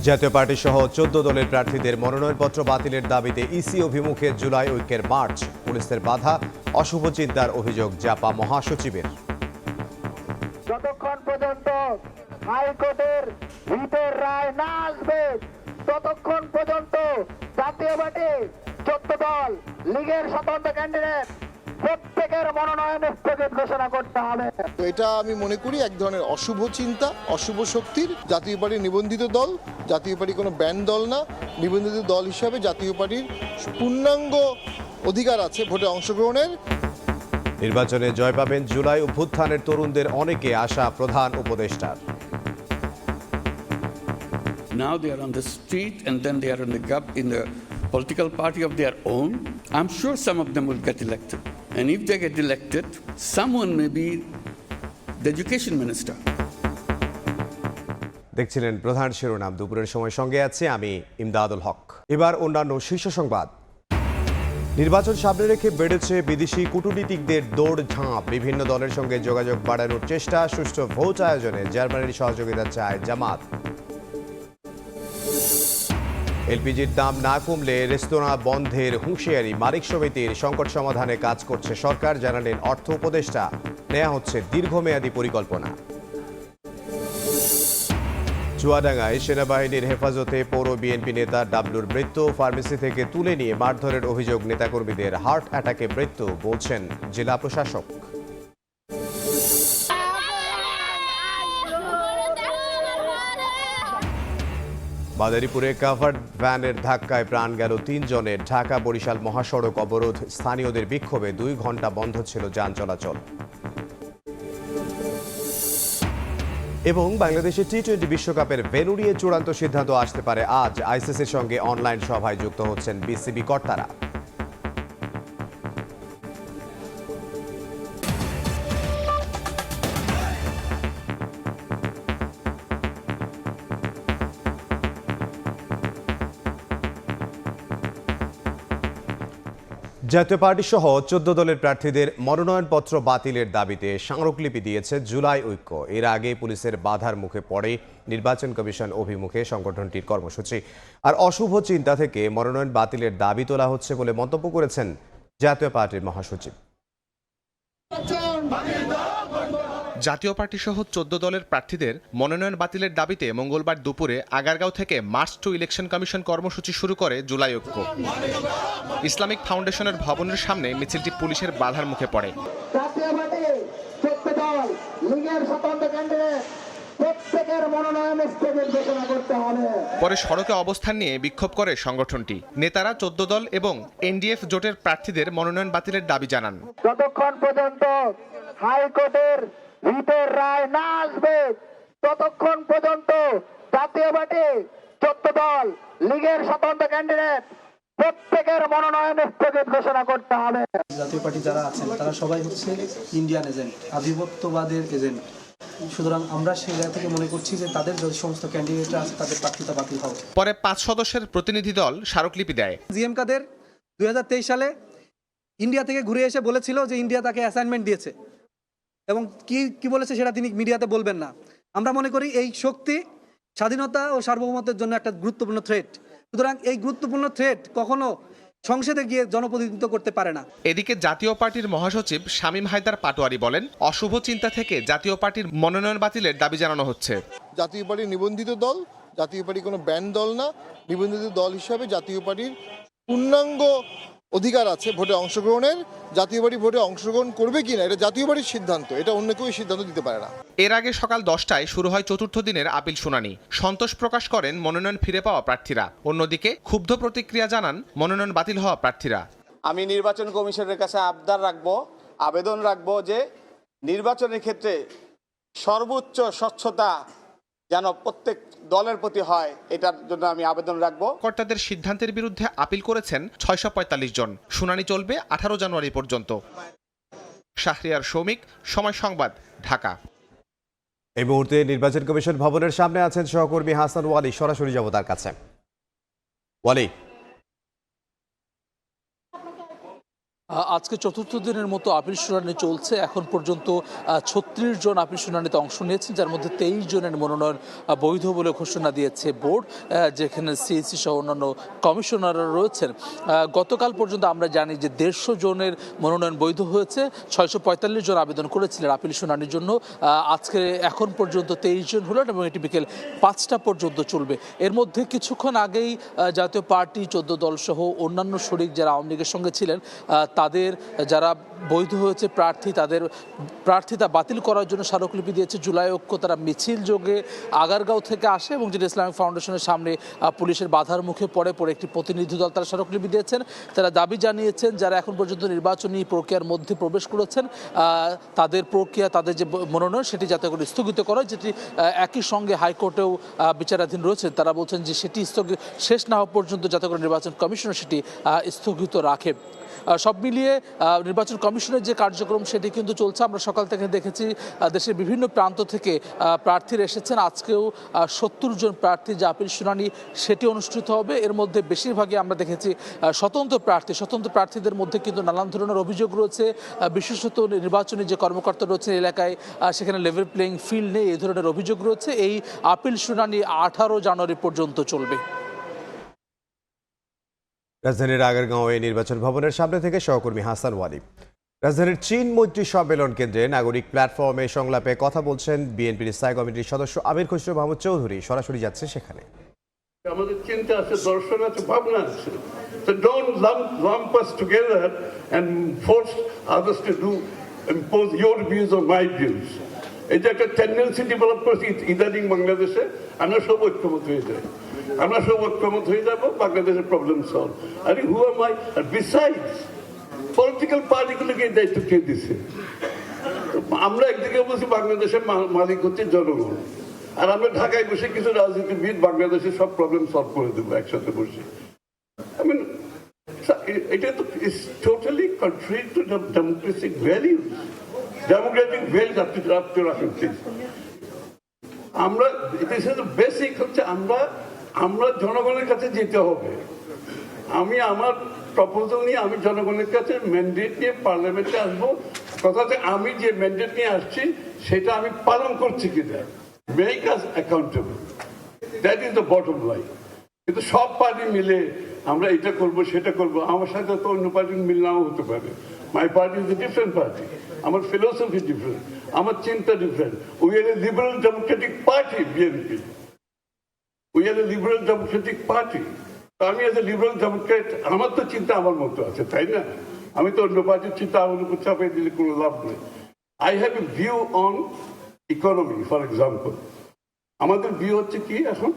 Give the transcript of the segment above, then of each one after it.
জাতীয় পার্টি সহ ১৪ দলের প্রার্থীদের মনোনয়নপত্র বাতিলের দাবিতে ইসি অভিমুখে জুলাই ঐক্যের মার্চ। পুলিশের বাধা, অশুভ চিন্তার অভিযোগ জাপা মহাসচিবের। যতক্ষণ পর্যন্ত হাইকোর্টের রিটের রায় না আসবে ততক্ষণ পর্যন্ত জাতীয় পার্টি ১৪ দল লীগের স্বতন্ত্র ক্যান্ডিডেট প্রত্যেকের মনোনয়ন স্থগিত ঘোষণা করতে হবে। তো এটা আমি মনে করি এক ধরনের অশুভ চিন্তা, অশুভ শক্তির। জাতীয় পার্টির নিবন্ধিত দল, জাতীয় পার্টি কোনো ব্যান্ড দল না। নিবন্ধিত দল হিসাবে জাতীয় পার্টির পূর্ণাঙ্গ অধিকার আছে ভোটে অংশগ্রহণের। নির্বাচনে জয় পাবেন জুলাই অভ্যুত্থানের তরুণদের অনেকে, আশা প্রধান উপদেষ্টার। Now they are on the street and then they are in the political party of their own. I'm sure some of them will get elected. And if they get elected, someone may be the education minister. দেখছিলেন প্রধান শিরোনাম। দুপুরের সময় সঙ্গে আছে আমি ইমদাদুল হক। এবার অন্যান্য শীর্ষ সংবাদ। নির্বাচন সামনে রেখে বেড়েছে বিদেশি কূটনীতিকদের দৌড়ঝাঁপ। বিভিন্ন দলের সঙ্গে যোগাযোগ বাড়ানোর চেষ্টা। সুষ্ঠু ভোট আয়োজনে জার্মানির সহযোগিতা চায় জামাত। এলপিজির দাম না কমলে রেস্তোরাঁ বন্ধের হুঁশিয়ারি। মালিক সমিতির সংকট সমাধানে কাজ করছে সরকার, জানালেন অর্থ উপদেষ্টা। নেওয়া হচ্ছে দীর্ঘমেয়াদী পরিকল্পনা। চুয়াডাঙ্গায় সেনাবাহিনীর হেফাজতে পৌর বিএনপি নেতা ডাবলুর মৃত্যু। ফার্মেসি থেকে তুলে নিয়ে মারধরের অভিযোগ নেতাকর্মীদের। হার্ট অ্যাটাকে মৃত্যু বলছেন জেলা প্রশাসক। মাদারীপুরে কাভার্ড ভ্যানের ধাক্কায় প্রাণ গেল ৩ জনের। ঢাকা বরিশাল মহাসড়ক অবরোধ, স্থানীয়দের বিক্ষোভে ২ ঘন্টা বন্ধ ছিল যান চলাচল। এবং বাংলাদেশে টি-20 বিশ্বকাপের ভেন্যু নিয়ে চূড়ান্ত সিদ্ধান্ত আসতে পারে আজ। আইসিসির সঙ্গে অনলাইন সভায় যুক্ত হচ্ছেন বিসিবি কর্তারা। জাতীয় পার্টি সহ ১৪ দলের প্রার্থীদের মনোনয়নপত্র বাতিলের দাবিতে স্মারকলিপি দিয়েছে জুলাই ঐক্য। এর আগে পুলিশের বাধার মুখে পড়ে নির্বাচন কমিশন অভিমুখে সংগঠনটির কর্মসূচি। আর অশুভ চিন্তা থেকে মনোনয়ন বাতিলের দাবি তোলা হচ্ছে বলে মন্তব্য করেছেন জাতীয় পার্টির মহাসচিব। জাতীয় পার্টি সহ ১৪ দলের প্রার্থীদের মনোনয়ন বাতিলের দাবিতে মঙ্গলবার দুপুরে আগারগাঁও থেকে মার্চ টু ইলেকশন কমিশন কর্মসূচি শুরু করে জুলাই ঐক্য। ইসলামিক ফাউন্ডেশনের ভবনের সামনে মিছিলটি পুলিশের বাধার মুখে পড়ে। জাতীয় পার্টি ১৪ দল লীগের স্বতন্ত্র ক্যান্ডিডেট প্রত্যেকের মনোনয়ন স্থগিত ঘোষণা করতে হবে। পরে সড়কে অবস্থান নিয়ে বিক্ষোভ করে সংগঠনটি। নেতারা ১৪ দল এবং এনডিএফ জোটের প্রার্থীদের মনোনয়ন বাতিলের দাবি জানান। যতক্ষণ পর্যন্ত হাইকোর্টের রিটের রায় না আসবে ততক্ষণ পর্যন্ত জাতীয় পার্টি ১৪ দল লীগের স্বতন্ত্র ক্যান্ডিডেট প্রত্যেকের মনোনয়ন স্থগিত ঘোষণা করতে হবে। জাতীয় পার্টি যারা আছেন তারা সবাই হচ্ছে ইন্ডিয়ান এজেন্ট, আধিপত্যবাদের এজেন্ট। সুতরাং আমরা সেই জায়গা থেকে মনে করছি যে তাদের যে সমস্ত ক্যান্ডিডেটরা আছে তাদের প্রার্থিতা বাতিল হবে। পরে ৫ সদস্যের প্রতিনিধি দল স্মারকলিপি দেয়। জিএম কাদের ২০২৩ সালে ইন্ডিয়া থেকে ঘুরে এসে বলেছিল যে ইন্ডিয়া তাকে অ্যাসাইনমেন্ট দিয়েছে এবং কি বলেছে সেটা তিনি মিডিয়াতে বলবেন না। আমরা মনে করি এই শক্তি স্বাধীনতা ও সার্বভৌমত্বের জন্য একটা গুরুত্বপূর্ণ থ্রেট। সুতরাং এই গুরুত্বপূর্ণ থ্রেট কখনো সংসদে গিয়ে জনপ্রতিনিধিত্ব করতে পারে না। এদিকে জাতীয় পার্টির মহাসচিব শামীম হায়দার পাটোয়ারি বলেন, অশুভ চিন্তা থেকে জাতীয় পার্টির মনোনয়ন বাতিলের দাবি জানানো হচ্ছে। জাতীয় পার্টির নিবন্ধিত দল, জাতীয় পার্টি কোনো ব্যান্ড দল না। নিবন্ধিত দল হিসাবে জাতীয় পার্টির পূর্ণাঙ্গ অধিকার আছে ভোটে অংশগ্রহণের। জাতীয় পার্টি ভোটে অংশগ্রহণ করবে কিনা এটা জাতীয় পার্টির সিদ্ধান্ত, এটা অন্য কেউ সিদ্ধান্ত দিতে পারে না। এর আগে সকাল 10টায় শুরু হয় চতুর্থ দিনের আপিল শুনানি। সন্তোষ প্রকাশ করেন মনোনয়ন ফিরে পাওয়া প্রার্থীরা। অন্যদিকে ক্ষুব্ধ প্রতিক্রিয়া জানান মনোনয়ন বাতিল হওয়া প্রার্থীরা। আমি নির্বাচন কমিশনের কাছে আবেদন রাখবো যে নির্বাচনের ক্ষেত্রে সর্বোচ্চ স্বচ্ছতা যেন প্রত্যেক দলের প্রতি হয়, এটার জন্য আমি আবেদন রাখবো। কর্তাদের সিদ্ধান্তের বিরুদ্ধে আপিল করেছেন ৬৪৫ জন। শুনানি চলবে ১৮ জানুয়ারি পর্যন্ত। শাহরিয়ার শৌমিক, সময় সংবাদ, ঢাকা। এই মুহূর্তে নির্বাচন কমিশন ভবনের সামনে আছেন সহকর্মী হাসান ওয়ালি। সরাসরি যাব তার কাছে। ওয়ালি, আজকে চতুর্থ দিনের মতো আপিল শুনানি চলছে। এখন পর্যন্ত ৩৬ জন আপিল শুনানিতে অংশ নিয়েছেন, যার মধ্যে 23 জনের মনোনয়ন বৈধ বলে ঘোষণা দিয়েছে বোর্ড, যেখানে সিএসি সহ অন্যান্য কমিশনাররা রয়েছেন। গতকাল পর্যন্ত আমরা জানি যে 150 জনের মনোনয়ন বৈধ হয়েছে, 645 জন আবেদন করেছিলেন আপিল শুনানির জন্য। আজকে এখন পর্যন্ত 23 জন হলেন এবং এটি বিকেল 5টা পর্যন্ত চলবে। এর মধ্যে কিছুক্ষণ আগেই জাতীয় পার্টি 14 দল সহ অন্যান্য শরিক যারা আওয়ামী লীগের সঙ্গে ছিলেন, তাদের যারা বৈধ হয়েছে প্রার্থী, তাদের প্রার্থিতা বাতিল করার জন্য স্মারকলিপি দিয়েছে জুলাই ঐক্য। তারা মিছিল যোগে আগারগাঁও থেকে আসে এবং যেটা ইসলামিক ফাউন্ডেশনের সামনে পুলিশের বাধার মুখে পড়ে একটি প্রতিনিধি দল তারা স্মারকলিপি দিয়েছেন। তারা দাবি জানিয়েছেন যারা এখন পর্যন্ত নির্বাচনী প্রক্রিয়ার মধ্যে প্রবেশ করেছেন, তাদের প্রক্রিয়া, তাদের যে মনোনয়ন সেটি যাতে করে স্থগিত করা হয়, যেটি একই সঙ্গে হাইকোর্টেও বিচারাধীন রয়েছে। তারা বলছেন যে সেটি শেষ না হওয়া পর্যন্ত যাতে করে নির্বাচন কমিশনার সেটি স্থগিত রাখে। সব মিলিয়ে নির্বাচন কমিশনের যে কার্যক্রম সেটি কিন্তু চলছে। আমরা সকাল থেকে দেখেছি দেশের বিভিন্ন প্রান্ত থেকে প্রার্থীরা এসেছেন। আজকেও 70 জন প্রার্থী যে আপিল শুনানি সেটি অনুষ্ঠিত হবে। এর মধ্যে বেশিরভাগই আমরা দেখেছি স্বতন্ত্র প্রার্থীদের মধ্যে কিন্তু নানান ধরনের অভিযোগ রয়েছে। বিশেষত নির্বাচনী যে কর্মকর্তা রয়েছে এলাকায়, সেখানে লেভেল প্লেইং ফিল্ড নেই, এই ধরনের অভিযোগ রয়েছে। এই আপিল শুনানি 18 জানুয়ারি পর্যন্ত চলবে। রাজধানীর আগারগাঁওয়ে নির্বাচন ভবনের সামনে থেকে সহকর্মী হাসান ওয়ালি। রাজধানীর চীন মৈত্রী সম্মেলন কেন্দ্রে নাগরিক প্ল্যাটফর্মে সংলাপে কথা বলছেন বিএনপির স্থায়ী কমিটির সদস্য আমির খসরু মাহমুদ চৌধুরী। সরাসরি যাচ্ছে সেখানে। আমাদের চিন্তা আছে, দর্শন আছে, ভাবনা আছে। So don't lump us together and force others to impose your views or my views. এটা একটা টেন্ডেন্সি ডেভেলপ করছে ইদানিং বাংলাদেশে। আমরা সব ঐক্যমত হয়ে যাই, আমরা সব ঐক্যমত হয়ে যাবো, বাংলাদেশের প্রবলেম সলভ। আরে হু am I? আর বিসাইডস পলিটিক্যাল পার্টিগুলোকে এই দায়িত্ব কে দিছে? আমরা একদিকে বলছি বাংলাদেশের মালিক হচ্ছে জনগণ, আর আমরা ঢাকায় বসে কিছু রাজনীতিবিদ বাংলাদেশের সব প্রবলেম সলভ করে দেবো একসাথে বসে। এটা তো is totally contrary to Democratic values. Democratic values আপনি রাখেন প্লিজ। আমরা বেসিক হচ্ছে আমরা জনগণের কাছে যেতে হবে। আমি আমার প্রপোজাল নিয়ে আমি জনগণের কাছে ম্যান্ডেট নিয়ে পার্লামেন্টে আসবো। কথা হচ্ছে আমি যে ম্যান্ডেট নিয়ে আসছি সেটা আমি পালন করছি কিনা, make us accountable, that is the bottom line. কিন্তু সব পার্টি মিলে আমরা এটা করব সেটা করব, আমার সাথে তো অন্য পার্টির মিল নাও হতে পারে। মাই party is a different party, আমার ফিলোসফি ডিফারেন্ট, আমার চিন্তা different. We are A liberal Democratic party, BNP. We are A liberal Democratic party. আমি এজ এ লিবারেল ডেমোক্রেট, আমার তো চিন্তা আমার মতো আছে, তাই না? আমি তো অন্য পার্টির চিন্তা আমার উপর চাপিয়ে দিলে কোনো লাভ নেই। I have a view on economy, for example. আমাদের ভিউ হচ্ছে কি এখন?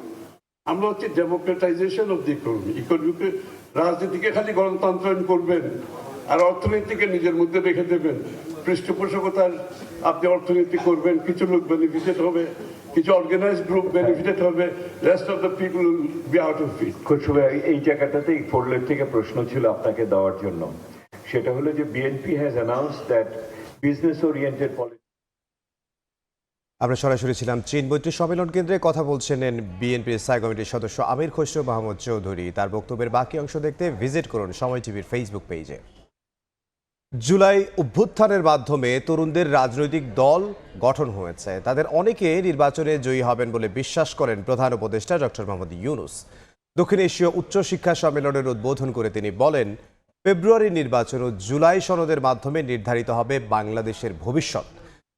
আমরা হচ্ছে ডেমোক্রেটাইজেশন অফ দি ইকোনমি। ইকোনমিকে, রাজনীতিকে খালি গণতন্ত্রায়ন করবেন আর অর্থনীতিকে নিজের মধ্যে রেখে দেবেন। পৃষ্ঠপোষকতার আপনি অর্থনীতি করবেন, কিছু লোক বেনিফিটেড হবে, কিছু অর্গানাইজড গ্রুপ বেনিফিটেড হবে, rest of the people will be out of it. Khasru, এই জায়গাটাতেই ফোরলের থেকে প্রশ্ন ছিল আপনাকে দেওয়ার জন্য। সেটা হলো যে BNP has announced that business oriented policy. আমরা সরাসরি ছিলাম চীন মৈত্রী সম্মেলন কেন্দ্রে। কথা বলছেন বিএনপির স্থায়ী কমিটির সদস্য আমির খসরু মাহমুদ চৌধুরী। তার বক্তব্যের বাকি অংশ দেখতে ভিজিট করুন সময় টিভির ফেসবুক পেজে। জুলাই অভ্যুত্থানের মাধ্যমে তরুণদের রাজনৈতিক দল গঠন হয়েছে। তাদের অনেকে নির্বাচনে জয়ী হবেন বলে বিশ্বাস করেন প্রধান উপদেষ্টা ডক্টর মোহাম্মদ ইউনূস। দক্ষিণ এশীয় উচ্চ শিক্ষা সম্মেলনের উদ্বোধন করে তিনি বলেন, ফেব্রুয়ারি নির্বাচন ও জুলাই সনদের মাধ্যমে নির্ধারিত হবে বাংলাদেশের ভবিষ্যৎ।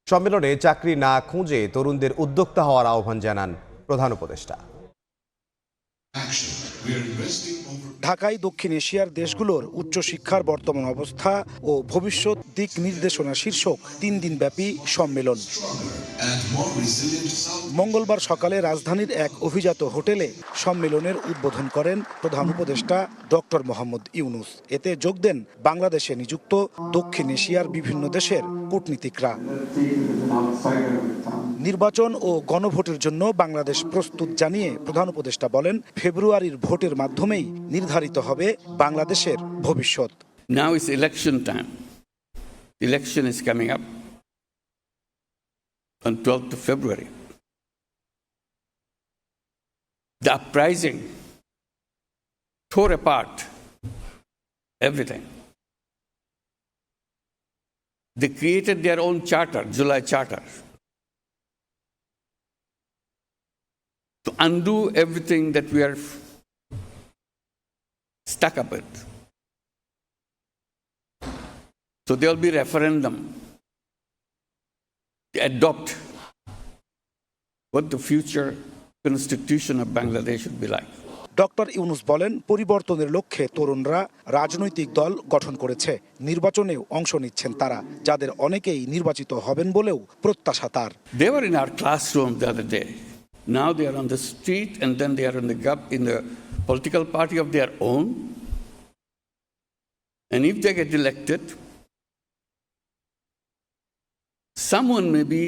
সম্মেলনে চাকরি না খুঁজে তরুণদের উদ্যোক্তা হওয়ার আহ্বান জানান প্রধান উপদেষ্টা। ঢাকায় দক্ষিণ এশিয়ার দেশগুলোর উচ্চশিক্ষার বর্তমান অবস্থা ও ভবিষ্যৎ দিক নির্দেশনা শীর্ষক 3 দিনব্যাপী সম্মেলন মঙ্গলবার সকালে রাজধানীর এক অভিজাত হোটেলে সম্মেলনের উদ্বোধন করেন প্রধান উপদেষ্টা ডক্টর মোহাম্মদ ইউনূস। এতে যোগ দেন বাংলাদেশে নিযুক্ত দক্ষিণ এশিয়ার বিভিন্ন দেশের কূটনীতিকরা। নির্বাচন ও গণভোটের জন্য বাংলাদেশ প্রস্তুত জানিয়ে প্রধান উপদেষ্টা বলেন, ফেব্রুয়ারির ভোটের মাধ্যমেই নির্ধারিত হবে বাংলাদেশের ভবিষ্যৎ। Now is election time. The election is coming up on 12th of February. The uprising tore apart everything. They created their own charter, July Charter, to undo everything that we are stuck up with. So there will be referendum to adopt what the future constitution of Bangladesh should be like. Doctor Yunus বলেন, পরিবর্তনের লক্ষ্যে তরুণরা রাজনৈতিক দল গঠন করেছে, নির্বাচনেও অংশ নিচ্ছেন তারা, যাদের অনেকেই নির্বাচিত হবেন বলেও প্রত্যাশা তার। They were in our classroom the other day. Now they are on the street and then they are in the political party of their own. And if they get elected, someone may be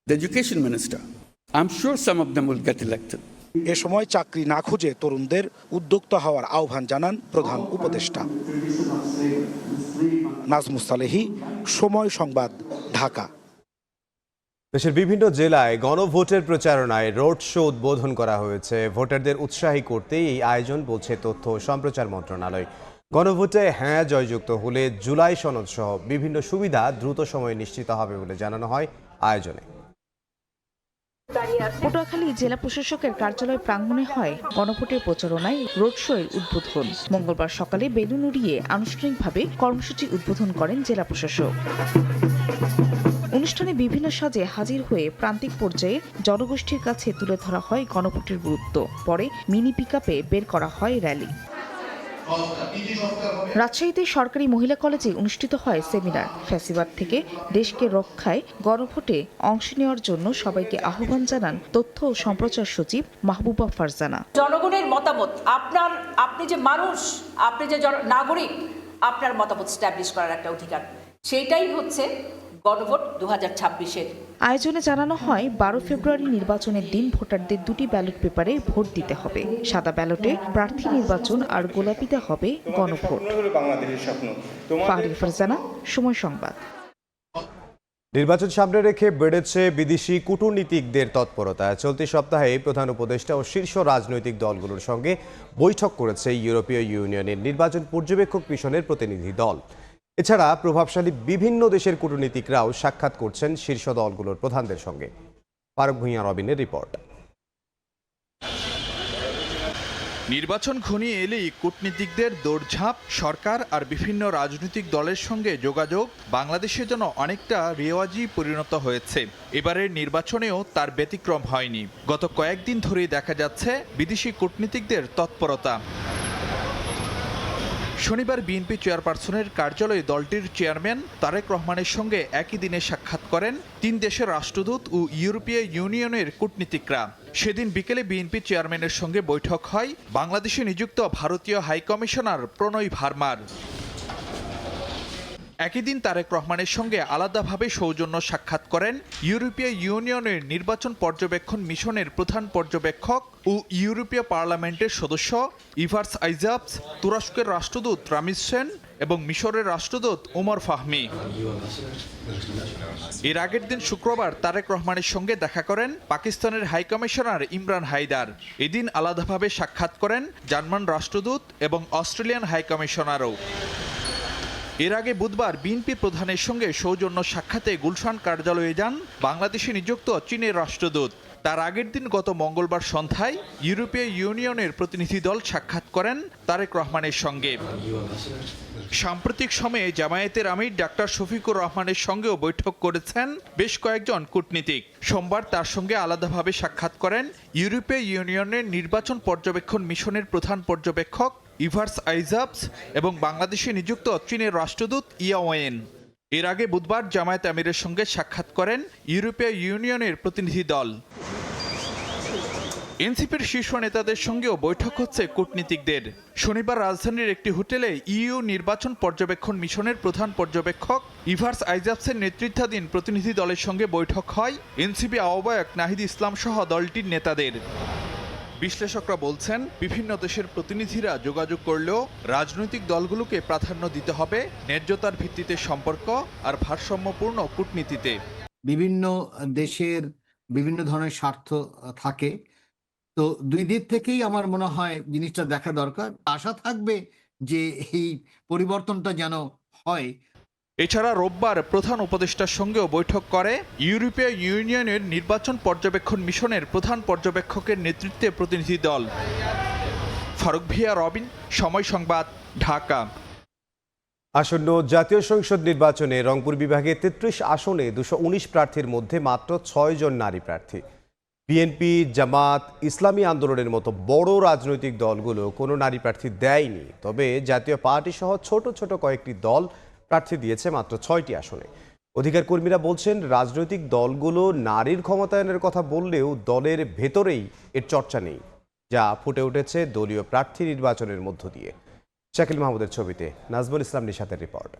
the education minister. I'm sure some of them will get elected. এ সময় চাকরি না খুঁজে তরুণদের উদ্যোক্তা হওয়ার আহ্বান জানান প্রধান উপদেষ্টা। নাজমুস সালেহী, সময় সংবাদ, ঢাকা। দেশের বিভিন্ন জেলায় গণভোটের প্রচারণায় রোড শো উদ্বোধন করা হয়েছে। ভোটারদের উৎসাহী করতেই এই আয়োজন, বলছে তথ্য ও সম্প্রচার মন্ত্রণালয়। গণভোটে হ্যাঁ জয়যুক্ত হলে জুলাই সনদ সহ বিভিন্ন সুবিধা দ্রুত সময়ে নিশ্চিত হবে বলে জানানো হয় আয়োজনে। পটুয়াখালী জেলা প্রশাসকের কার্যালয় প্রাঙ্গণে হয় গণভোটের প্রচারণায় রোড শো এর উদ্বোধন। মঙ্গলবার সকালে বেলুন উড়িয়ে আনুষ্ঠানিকভাবে কর্মসূচি উদ্বোধন করেন জেলা প্রশাসক। অনুষ্ঠানে বিভিন্ন সাজে হাজির হয়ে প্রান্তিক পর্যায়ে জনগোষ্ঠীর কাছে তুলে ধরা হয় গণভোটের গুরুত্ব। পরে মিনি পিকআপে বের করা হয় র্যালি। রাজশাহীতে সরকারি মহিলা কলেজে অনুষ্ঠিত হয় সেমিনার। ফ্যাসিবাদ থেকে দেশকে রক্ষায় গণভোটে অংশ নেওয়ার জন্য সবাইকে আহ্বান জানান তথ্য ও সম্প্রচার সচিব মাহবুবা ফারজানা। জনগণের মতামত, আপনি যে মানুষ, আপনি যে নাগরিক, আপনার মতামত স্ট্যাবলিশ করার একটা অধিকার, সেটাই হচ্ছে গণভোট 2026-এর। আয়োজনে জানানো হয় 12 ফেব্রুয়ারি নির্বাচনের দিন ভোটারদের দুটি ব্যালট পেপারে ভোট দিতে হবে। সাদা ব্যালটে প্রার্থী নির্বাচন আর গোলাপিতে হবে গণভোট। ফাহরি ফারজানা, সময় সংবাদ। নির্বাচন সামনে রেখে বেড়েছে বিদেশি কূটনীতিকদের তৎপরতা। চলতি সপ্তাহে প্রধান উপদেষ্টা ও শীর্ষ রাজনৈতিক দলগুলোর সঙ্গে বৈঠক করেছে ইউরোপীয় ইউনিয়নের নির্বাচন পর্যবেক্ষক মিশনের প্রতিনিধি দল। এছাড়া প্রভাবশালী বিভিন্ন দেশের কূটনীতিকরাও সাক্ষাৎ করছেন শীর্ষ দলগুলোর প্রধানদের সঙ্গে। ফারুক ভূঁইয়া রবিনের রিপোর্ট। নির্বাচন ঘনিয়ে এলেই কূটনীতিকদের দৌড়ঝাঁপ, সরকার আর বিভিন্ন রাজনৈতিক দলের সঙ্গে যোগাযোগ বাংলাদেশের জন্য অনেকটা রেওয়াজি পরিণত হয়েছে। এবারের নির্বাচনেও তার ব্যতিক্রম হয়নি। গত কয়েকদিন ধরেই দেখা যাচ্ছে বিদেশি কূটনীতিকদের তৎপরতা। শনিবার বিএনপি চেয়ারপারসনের কার্যালয়ে দলটির চেয়ারম্যান তারেক রহমানের সঙ্গে একই দিনে সাক্ষাৎ করেন 3 দেশের রাষ্ট্রদূত ও ইউরোপীয় ইউনিয়নের কূটনীতিকরা। সেদিন বিকেলে বিএনপি চেয়ারম্যানের সঙ্গে বৈঠক হয় বাংলাদেশে নিযুক্ত ভারতীয় হাইকমিশনার প্রণয় ভার্মার। একই দিন তারেক রহমানের সঙ্গে আলাদাভাবে সৌজন্য সাক্ষাৎ করেন ইউরোপীয় ইউনিয়নের নির্বাচন পর্যবেক্ষণ মিশনের প্রধান পর্যবেক্ষক ও ইউরোপীয় পার্লামেন্টের সদস্য ইভার্স আইজাবস, তুরস্কের রাষ্ট্রদূত রামিজ সেন এবং মিশরের রাষ্ট্রদূত ওমর ফাহমি। এর আগের দিন শুক্রবার তারেক রহমানের সঙ্গে দেখা করেন পাকিস্তানের হাইকমিশনার ইমরান হায়দার। এদিন আলাদাভাবে সাক্ষাৎ করেন জার্মান রাষ্ট্রদূত এবং অস্ট্রেলিয়ান হাইকমিশনারও। এর আগে বুধবার বিএনপি প্রধানের সঙ্গে সৌজন্য সাক্ষাতে গুলশান কার্যালয়ে যান বাংলাদেশে নিযুক্ত চীনের রাষ্ট্রদূত। তার আগের দিন গত মঙ্গলবার সন্ধ্যায় ইউরোপীয় ইউনিয়নের প্রতিনিধি দল সাক্ষাৎ করেন তারেক রহমানের সঙ্গে। সাম্প্রতিক সময়ে জামায়াতের আমির ডাক্তার শফিকুর রহমানের সঙ্গেও বৈঠক করেছেন বেশ কয়েকজন কূটনীতিক। সোমবার তার সঙ্গে আলাদাভাবে সাক্ষাৎ করেন ইউরোপীয় ইউনিয়নের নির্বাচন পর্যবেক্ষণ মিশনের প্রধান পর্যবেক্ষক ইভার্স আইজাবস এবং বাংলাদেশে নিযুক্ত চীনের রাষ্ট্রদূত ইয়াওয়েন। এর আগে বুধবার জামায়াত আমিরের সঙ্গে সাক্ষাৎ করেন ইউরোপীয় ইউনিয়নের প্রতিনিধি দল। এনসিপির শীর্ষ নেতাদের সঙ্গেও বৈঠক হচ্ছে কূটনীতিকদের। শনিবার রাজধানীর একটি হোটেলে ইইউ নির্বাচন পর্যবেক্ষণ মিশনের প্রধান পর্যবেক্ষক ইভার্স আইজাবসের নেতৃত্বাধীন প্রতিনিধি দলের সঙ্গে বৈঠক হয় এনসিপি আহ্বায়ক নাহিদ ইসলাম সহ দলটির নেতাদের। বিশ্লেষকরা বলছেন, বিভিন্ন দেশের প্রতিনিধিরা যোগাযোগ করলেও রাজনৈতিক দলগুলোকে প্রাধান্য দিতে হবে ন্যায্যতার ভিত্তিতে সম্পর্ক আর ভারসাম্যপূর্ণ কূটনীতিতে। বিভিন্ন দেশের বিভিন্ন ধরনের স্বার্থ থাকে, তো দুই দিক থেকেই আমার মনে হয় জিনিসটা দেখা দরকার। আশা থাকবে যে এই পরিবর্তনটা যেন হয়। এছাড়া রোববার প্রধান উপদেষ্টার সঙ্গেও বৈঠক করে ইউরোপীয় ইউনিয়নের নির্বাচন পর্যবেক্ষণ মিশনের প্রধান পর্যবেক্ষকের নেতৃত্বে প্রতিনিধি দল। ফারুক ভিয়া, রবিন, সময় সংবাদ, ঢাকা। আসন্ন জাতীয় সংসদ নির্বাচনে রংপুর বিভাগে ৩৩ আসনে ২১৯ প্রার্থীর মধ্যে মাত্র ৬ জন নারী প্রার্থী। বিএনপি, জামাত, ইসলামী আন্দোলনের মতো বড় রাজনৈতিক দলগুলো কোনো নারী প্রার্থী দেয়নি। তবে জাতীয় পার্টি সহ ছোট ছোট কয়েকটি দল প্রার্থী দিয়েছে মাত্র ৬টি আসনে। অধিকার কর্মীরা বলছেন, রাজনৈতিক দলগুলো নারীর ক্ষমতায়নের কথা বললেও দলের ভেতরেই এর চর্চা নেই, যা ফুটে উঠেছে দলীয় প্রার্থী নির্বাচনের মধ্য দিয়ে। শাকিল মাহমুদের ছবিতে নাজমুল ইসলাম নিশাতের রিপোর্ট।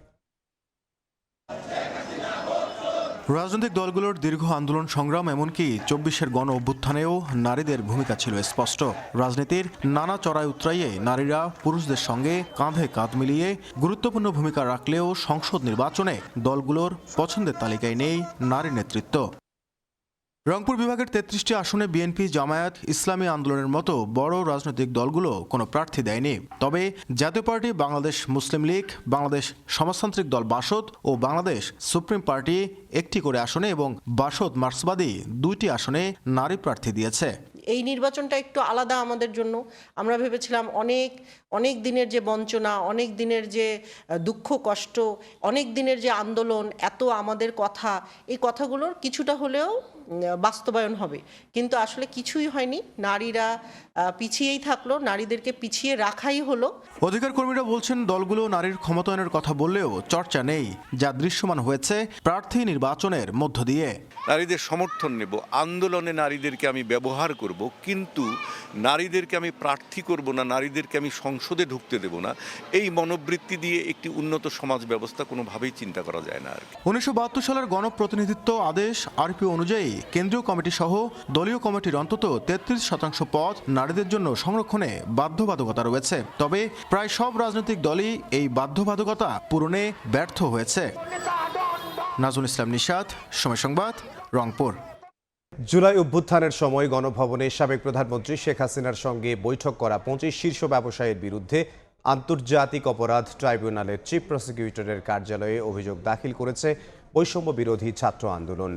রাজনৈতিক দলগুলোর দীর্ঘ আন্দোলন সংগ্রাম, এমনকি ২৪-এর গণ অভ্যুত্থানেও নারীদের ভূমিকা ছিল স্পষ্ট। রাজনীতির নানা চড়াই উতরাইয়ে নারীরা পুরুষদের সঙ্গে কাঁধে কাঁধ মিলিয়ে গুরুত্বপূর্ণ ভূমিকা রাখলেও সংসদ নির্বাচনে দলগুলোর পছন্দের তালিকায় নেই নারী নেতৃত্ব। রংপুর বিভাগের ৩৩টি আসনে বিএনপি, জামায়াত, ইসলামী আন্দোলনের মতো বড় রাজনৈতিক দলগুলো কোনো প্রার্থী দেয়নি। তবে জাতীয় পার্টি, বাংলাদেশ মুসলিম লীগ, বাংলাদেশ সমাজতান্ত্রিক দল বাসদ ও বাংলাদেশ সুপ্রিম পার্টি একটি করে আসনে এবং বাসদ মার্ক্সবাদী ২টি আসনে নারী প্রার্থী দিয়েছে। এই নির্বাচনটা একটু আলাদা আমাদের জন্য। আমরা ভেবেছিলাম অনেক দিনের যে বঞ্চনা, অনেক দিনের যে দুঃখ কষ্ট, অনেক দিনের যে আন্দোলন, এত আমাদের কথা, এই কথাগুলোর কিছুটা হলেও বাস্তবায়ন হবে, কিন্তু আসলে কিছুই হয়নি। নারীরা পিছিয়েই থাকলো, নারীদেরকে পিছিয়ে রাখাই হলো। অধিকার কর্মীরা বলছেন, দলগুলো নারীর ক্ষমতায়নের কথা বললেও চর্চা নেই, যা দৃশ্যমান হয়েছে প্রার্থী নির্বাচনের মধ্য দিয়ে। নারীদের সমর্থন নেব, আন্দোলনে নারীদেরকে আমি ব্যবহার করব, কিন্তু নারীদেরকে আমি প্রার্থী করব না, নারীদেরকে আমি সংসদে ঢুকতে দেব না, এই মনোবৃত্তি দিয়ে একটি উন্নত সমাজ ব্যবস্থা কোনোভাবেই চিন্তা করা যায় না। ১৯৭২ সালের গণপ্রতিনিধিত্ব আদেশ আরপি অনুযায়ী কেন্দ্রীয় কমিটি সহ দলীয় কমিটির অন্তত ৩৩% পদ নারীদের জন্য সংরক্ষণে বাধ্যবাধকতা রয়েছে। তবে প্রায় সব রাজনৈতিক দলই এই বাধ্যবাধকতা পূরণে ব্যর্থ হয়েছে। নাজমুল ইসলাম নিশাত, সময় সংবাদ, রংপুর। জুলাই অভ্যুত্থানের সময় গণভবনে সাবেক প্রধানমন্ত্রী শেখ হাসিনার সঙ্গে বৈঠক করা ২৫ শীর্ষ ব্যবসায়ীর বিরুদ্ধে আন্তর্জাতিক অপরাধ ট্রাইব্যুনালের চিফ প্রসিকিউটরের কার্যালয়ে অভিযোগ দাখিল করেছে বৈষম্য বিরোধী ছাত্র আন্দোলন।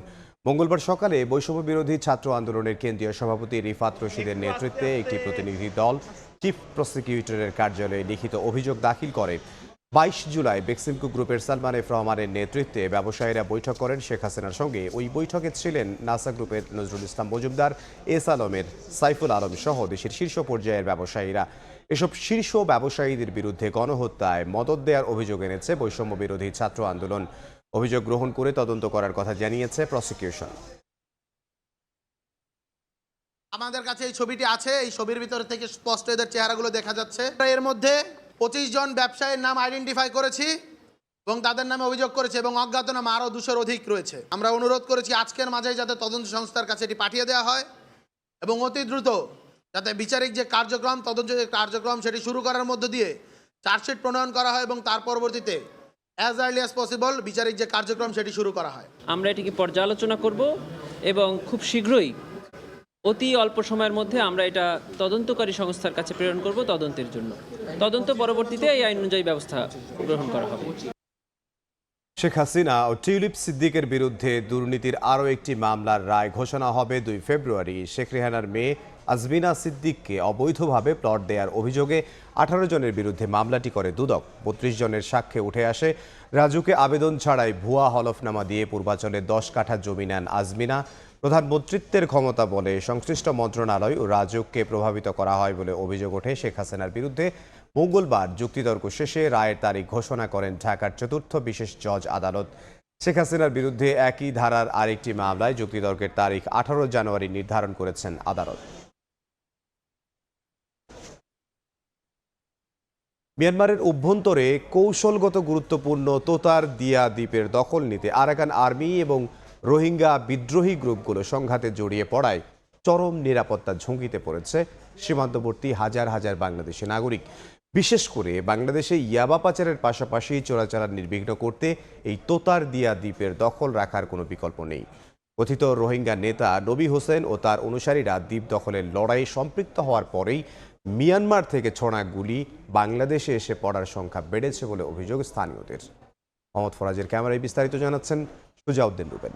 মঙ্গলবার সকালে বৈষম্য বিরোধী ছাত্র আন্দোলনের কেন্দ্রীয় সভাপতি রিফাত রশিদের নেতৃত্বে একটি প্রতিনিধি দল চিফ প্রসিকিউটরের কার্যালয়ে লিখিত অভিযোগ দাখিল করে। ২২ জুলাই বেক্সিমকো গ্রুপের সালমান এফ রহমানের নেতৃত্বে ব্যবসায়ীরা বৈঠক করেন শেখ হাসিনার সঙ্গে। ওই বৈঠকে ছিলেন নাসা গ্রুপের নজরুল ইসলাম মজুমদার, এস আলমের সাইফুল আলম সহ দেশের শীর্ষ পর্যায়ের ব্যবসায়ীরা। এসব শীর্ষ ব্যবসায়ীদের বিরুদ্ধে গণহত্যায় মদদ দেওয়ার অভিযোগ এনেছে বৈষম্য বিরোধী ছাত্র আন্দোলন। অভিযোগ গ্রহণ করে তদন্ত করার কথা জানিয়েছে প্রসিকিউশন। আমাদের কাছে এই ছবিটি আছে, এই ছবির ভিতরে থেকে স্পষ্ট এদের চেহারাগুলো দেখা যাচ্ছে। এর মধ্যে 25 জন ব্যবসায়ীর নাম আইডেন্টিফাই করেছি এবং তাদের নামে অভিযোগ করেছে এবং অজ্ঞাতনামা আরও 200-র অধিক রয়েছে। আমরা অনুরোধ করেছি আজকের মাঝেই যাতে তদন্ত সংস্থার কাছে এটি পাঠিয়ে দেওয়া হয় এবং অতি দ্রুত যাতে বিচারিক যে কার্যক্রম, তদন্ত যে কার্যক্রম সেটি শুরু করার মধ্য দিয়ে চার্জশিট প্রণয়ন করা হয় এবং তার পরবর্তীতে অ্যাজ আর্লি অ্যাজ পসিবল বিচারিক যে কার্যক্রম সেটি শুরু করা হয়। আমরা এটিকে পর্যালোচনা করব এবং খুব শীঘ্রই অতি অল্প সময়ের মধ্যে আমরা এটা তদন্তকারী সংস্থার কাছে প্রেরণ করব তদন্তের জন্য। তদন্ত পরবর্তীতে এই আইন অনুযায়ী ব্যবস্থা গ্রহণ করা হবে। শেখ হাসিনা ও টিউলিপ সিদ্দিকের বিরুদ্ধে দুর্নীতির আরও একটি মামলার রায় ঘোষণা হবে ২ ফেব্রুয়ারি। শেখ রেহানার মেয়ে আজমিনা সিদ্দিককে অবৈধভাবে প্লট দেওয়ার অভিযোগে ১৮ জনের বিরুদ্ধে মামলাটি করে দুদক। ৩২ জনের সাক্ষ্যে উঠে আসে রাজুকে আবেদন ছাড়াই ভুয়া হলফনামা দিয়ে পূর্বাঞ্চলে 10 কাঠা জমি নেন আজমিনা। প্রধানমন্ত্রিত্বের ক্ষমতা বলে সংশ্লিষ্ট মন্ত্রণালয় ও রাজুককে প্রভাবিত করা হয় বলে অভিযোগ ওঠে শেখ হাসিনার বিরুদ্ধে। মঙ্গলবার যুক্তিতর্ক শেষে রায়ের তারিখ ঘোষণা করেন ঢাকার ৪র্থ বিশেষ জজ আদালত। শেখ হাসিনার বিরুদ্ধে একই ধারার আরেকটি মামলায় যুক্তিতর্কের তারিখ ১৮ জানুয়ারি নির্ধারণ করেছেন আদালত। মিয়ানমারের অভ্যন্তরে কৌশলগত গুরুত্বপূর্ণ তোতার দিয়া দ্বীপের দখল নিতে আরাকান আর্মি এবং রোহিঙ্গা বিদ্রোহী গ্রুপগুলো সংঘাতে জড়িয়ে পড়ায় চরম নিরাপত্তা ঝুঁকিতে পড়েছে সীমান্তবর্তী হাজার হাজার বাংলাদেশি নাগরিক। বিশেষ করে বাংলাদেশে ইয়াবা পাচারের পাশাপাশি চোরাচালান নির্বিঘ্ন করতে এই তোতার দিয়া দ্বীপের দখল রাখার কোনো বিকল্প নেই। কথিত রোহিঙ্গা নেতা নবী হোসেন ও তার অনুসারীরা দ্বীপ দখলের লড়াইয়ে সম্পৃক্ত হওয়ার পরেই মিয়ানমার থেকে ছোড়া গুলি বাংলাদেশে এসে পড়ার সংখ্যা বেড়েছে বলে অভিযোগ স্থানীয়দের। মোহাম্মদ ফরাজের ক্যামেরায় বিস্তারিত জানাচ্ছেন সুজাউদ্দিন রুবেল।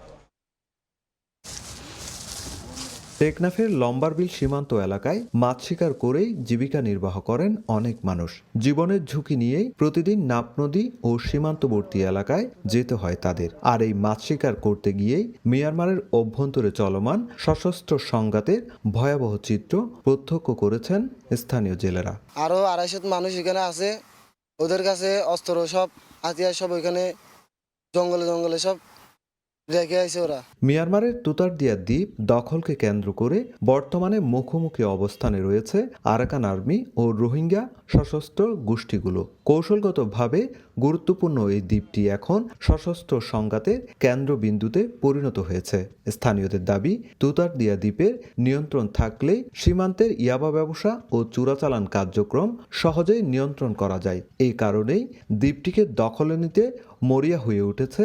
টেকনাফের লম্বারবিল সীমান্ত এলাকায় মাছ শিকার করেই জীবিকা নির্বাহ করেন অনেক মানুষ। জীবনের ঝুঁকি নিয়েই প্রতিদিন নাপ নদী ও সীমান্তবর্তী এলাকায় যেতে হয় তাদের। আর এই মাছ শিকার করতে গিয়েই মিয়ানমারের অভ্যন্তরে চলমান সশস্ত্র সংঘাতের ভয়াবহ চিত্র প্রত্যক্ষ করেছেন স্থানীয় জেলেরা। আরো 250 মানুষ এখানে আছে, ওদের কাছে অস্ত্র সব হাতিয়ার সব ওইখানে জঙ্গলে জঙ্গলে সব রেখে আছে ওরা। মিয়ানমারের তুতারদিয়া দ্বীপ দখলকে কেন্দ্র করে বর্তমানে মুখোমুখি অবস্থানে রয়েছে আরাকান আর্মি ও রোহিঙ্গা সশস্ত্র গোষ্ঠীগুলো। কৌশলগতভাবে গুরুত্বপূর্ণ এই দ্বীপটি এখন সশস্ত্র সংঘাতের কেন্দ্রবিন্দুতে পরিণত হয়েছে। স্থানীয়দের দাবি, তুতারদিয়া দ্বীপের নিয়ন্ত্রণ থাকলে সীমান্তের ইয়াবা ব্যবসা ও চোরাচালান কার্যক্রম সহজেই নিয়ন্ত্রণ করা যায়। এই কারণেই দ্বীপটিকে দখলে নিতে মরিয়া হয়ে উঠেছে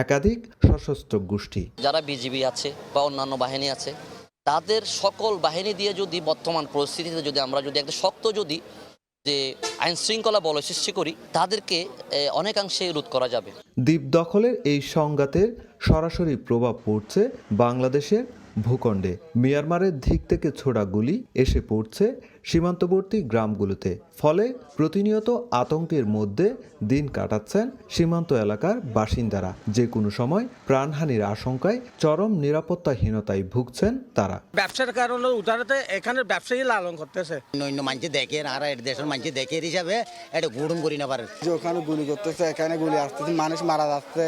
একাধিক সশস্ত্র গোষ্ঠী। যারা বিজিবি আছে বা অন্যান্য বাহিনী আছে, তাদের সকল বাহিনী দিয়ে যদি বর্তমান পরিস্থিতিতে যদি আমরা যদি একটা শক্ত যদি যে আইন শৃঙ্খলা বলয় সৃষ্টি করি, তাদেরকে অনেকাংশে রোধ করা যাবে। দ্বীপ দখলের এই সংঘাতের সরাসরি প্রভাব পড়ছে বাংলাদেশের ভূখণ্ডে। মিয়ানমারের দিক থেকে ছোড়া গুলি এসে পড়ছে সীমান্তবর্তী গ্রামগুলোতে। ফলে প্রতিনিয়ত আতঙ্কের মধ্যে দিন কাটাচ্ছেন সীমান্ত এলাকার বাসিন্দারা। যে কোনো সময় প্রাণহানির আশঙ্কায় চরম নিরাপত্তাহীনতায় ভুগছেন তারা। ব্যবসার কারণে উদাহরণে এখানে ব্যবসায়ী লালন করতেছে, অন্য মানুষ দেখে আর দেশের মানুষ দেখে হিসাবে এটা গুড়ুম করি না পারে। যে ওখানে গুলি করতেছে, এখানে গুলি আসতেছে, মানুষ মারা যাচ্ছে,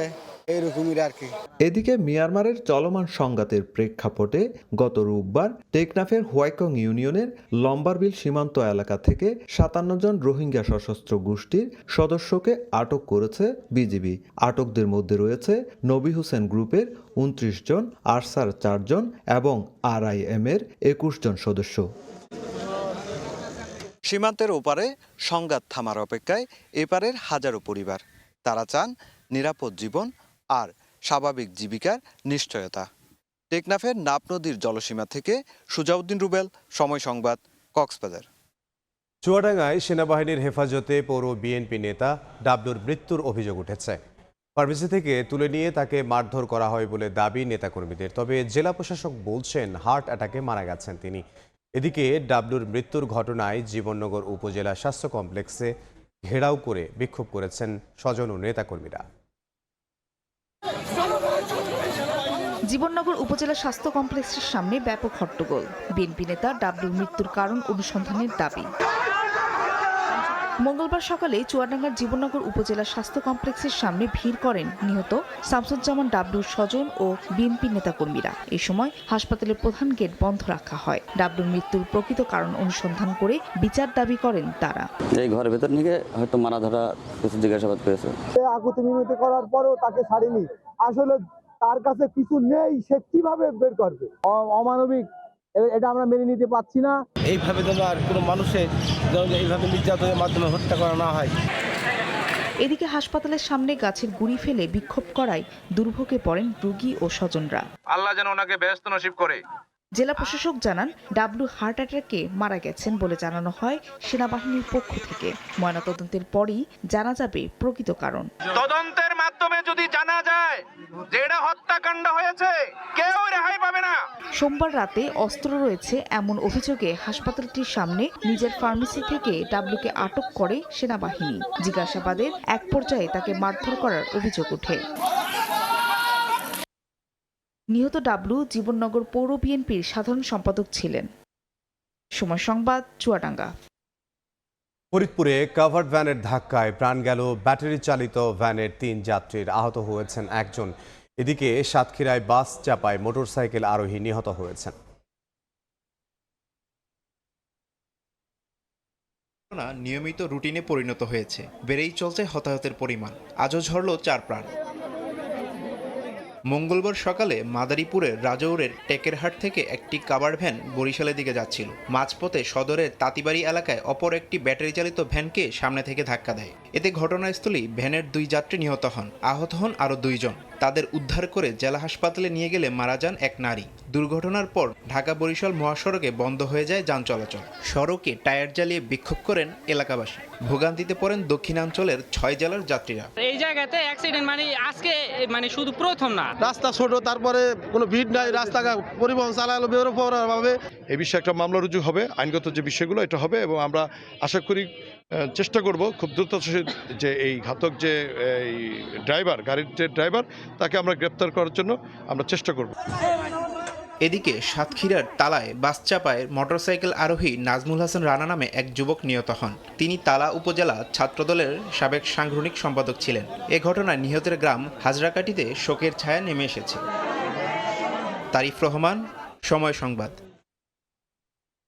এইরকমই আর কি। এদিকে মিয়ানমারের চলমান সংঘাতের প্রেক্ষাপটে গত রোববার টেকনাফের হোয়াইকং ইউনিয়নের লম্বারবিল সীমান্ত এলাকা থেকে 57 জন রোহিঙ্গা সশস্ত্র গোষ্ঠীর সদস্যকে আটক করেছে বিজিবি। আটকদের মধ্যে রয়েছে নবী হোসেন গ্রুপের 29 জন, আরসার 4 জন এবং RIM এর 21 জন সদস্য। সীমান্তের ওপারে সংঘাত থামার অপেক্ষায় এপারের হাজারো পরিবার। তারা চান নিরাপদ জীবন আর স্বাভাবিক জীবিকার নিশ্চয়তা। টেকনাফের নাপ নদীর জলসীমা থেকে সুজাউদ্দিন রুবেল, সময় সংবাদ, কক্সবাজার। চুয়াডাঙ্গায় সেনাবাহিনীর হেফাজতে পৌর বিএনপি নেতা ডাবলুর মৃত্যুর অভিযোগ উঠেছে। ফার্মেসি থেকে তুলে নিয়ে তাকে মারধর করা হয় বলে দাবি নেতাকর্মীদের। তবে জেলা প্রশাসক বলছেন হার্ট অ্যাটাকে মারা গেছেন তিনি। এদিকে ডাবলুর মৃত্যুর ঘটনায় জীবননগর উপজেলা স্বাস্থ্য কমপ্লেক্সে ঘেরাও করে বিক্ষোভ করেছেন স্বজন ও নেতাকর্মীরা। জীবননগর উপজেলা স্বাস্থ্য কমপ্লেক্সের সামনে ব্যাপক হট্টগোল। বিএনপি নেতা ডাবলুর মৃত্যুর কারণ অনুসন্ধানের দাবি। মঙ্গলবার সকালে চুয়াডাঙ্গার জীবননগর উপজেলা স্বাস্থ্য কমপ্লেক্সের সামনে ভিড় করেন নিহত শামসুজ্জামান ডাবলুর স্বজন ও বিএনপি নেতাকর্মীরা। এই সময় হাসপাতালের প্রধান গেট বন্ধ রাখা হয়। ডাবলুর মৃত্যুর প্রকৃত কারণ অনুসন্ধান করে বিচার দাবি করেন তারা। এই ঘরের ভেতর নিয়ে হয়তো মারা ধরা কিছু জিজ্ঞাসাবাদ করেছে। আকুতি মিনতি করার পরেও তাকে ছাড়েনি। আসলে তার কাছে কিছু নেই, সে কিভাবে বের করবে? অমানবিক, এটা আমরা মেনে নিতে পারছি না। এইভাবে যেন আর কোনো মানুষের এইভাবে নির্যাতনের মাধ্যমে হত্যা করা না হয়। এদিকে হাসপাতালের সামনে গাছের গুঁড়ি ফেলে বিক্ষোভ করায় দুর্ভোগে পড়েন রোগী ও স্বজনরা। আল্লাহ যেন ওনাকে ব্যস্ত নসিব করে। জেলা প্রশাসক জানান ডাবলু হার্ট অ্যাটাকে মারা গেছেন বলে জানানো হয় সেনাবাহিনীর পক্ষ থেকে। ময়নাতদন্তের পরই জানা যাবে প্রকৃত কারণ। তদন্তের মাধ্যমে যদি জানা যায় যে এটা হত্যাকাণ্ড হয়েছে, কেউ রেহাই পাবে না। সোমবার রাতে অস্ত্র রয়েছে এমন অভিযোগে হাসপাতালটির সামনে নিজের ফার্মেসি থেকে ডাবলুকে আটক করে সেনাবাহিনী। জিজ্ঞাসাবাদের এক পর্যায়ে তাকে মারধর করার অভিযোগ ওঠে। নিহত ডাবলু জীবননগর পৌর বিএনপির সাধারণ সম্পাদক ছিলেন। সময় সংবাদ, চুয়াডাঙ্গা। ফরিদপুরে কাভার্ড ভ্যানের ধাক্কায় প্রাণ গেল ব্যাটারি চালিত ভ্যানের 3 যাত্রীর, আহত হয়েছেন একজন। এদিকে সাতক্ষীরায় বাস চাপায় মোটরসাইকেল আরোহী নিহত হয়েছেন। নিয়মিত রুটিনে পরিণত হয়েছে, বেড়েই চলছে হতাহতের পরিমাণ। আজও ঝরল 4 প্রাণ। মঙ্গলবার সকালে মাদারীপুরের রাজৌরের টেকেরহাট থেকে একটি কাভার্ড ভ্যান বরিশালের দিকে যাচ্ছিল। মাঝপথে সদরের তাঁতিবাড়ি এলাকায় অপর একটি ব্যাটারি চালিত ভ্যানকে সামনে থেকে ধাক্কা দেয়। এতে ঘটনাস্থলেই ভ্যানের 2 যাত্রী নিহত হন, আহত হন আরও 2 জন। তাদের উদ্ধার করে জেলা হাসপাতালে নিয়ে গেলে মারা যান এক নারী। দুর্ঘটনার পর ঢাকা-বরিশাল মহাসড়কে বন্ধ হয়ে যায় যান চলাচল। সড়কে টায়ার জ্বালিয়ে বিক্ষোভ করেন এলাকাবাসী। ভোগান্তিতে পড়েন দক্ষিণাঞ্চলের 6 জেলার যাত্রীরা। এই জায়গাতে অ্যাক্সিডেন্ট আজকে শুধু প্রথম না, রাস্তা ছোট, তারপরে কোনো ভিড় নাই, রাস্তা পরিবহন চালালো বেরোভাবে। এই বিষয়ে একটা মামলা রুজু হবে, আইনগত যে বিষয়গুলো এটা হবে, এবং আমরা আশা করি চেষ্টা করব খুব দ্রুত যে এই ঘাতক যে এই ড্রাইভার, গাড়ির যে ড্রাইভার, তাকে আমরা গ্রেপ্তার করার জন্য আমরা চেষ্টা করব। এদিকে সাতক্ষীরার তালায় বাস চাপায় মোটরসাইকেল আরোহী নাজমুল হাসান রানা নামে এক যুবক নিহত হন। তিনি তালা উপজেলা ছাত্রদলের সাবেক সাংগঠনিক সম্পাদক ছিলেন। এ ঘটনায় নিহতের গ্রাম হাজরাকাটিতে শোকের ছায়া নেমে এসেছে। তারিফ রহমান, সময় সংবাদ।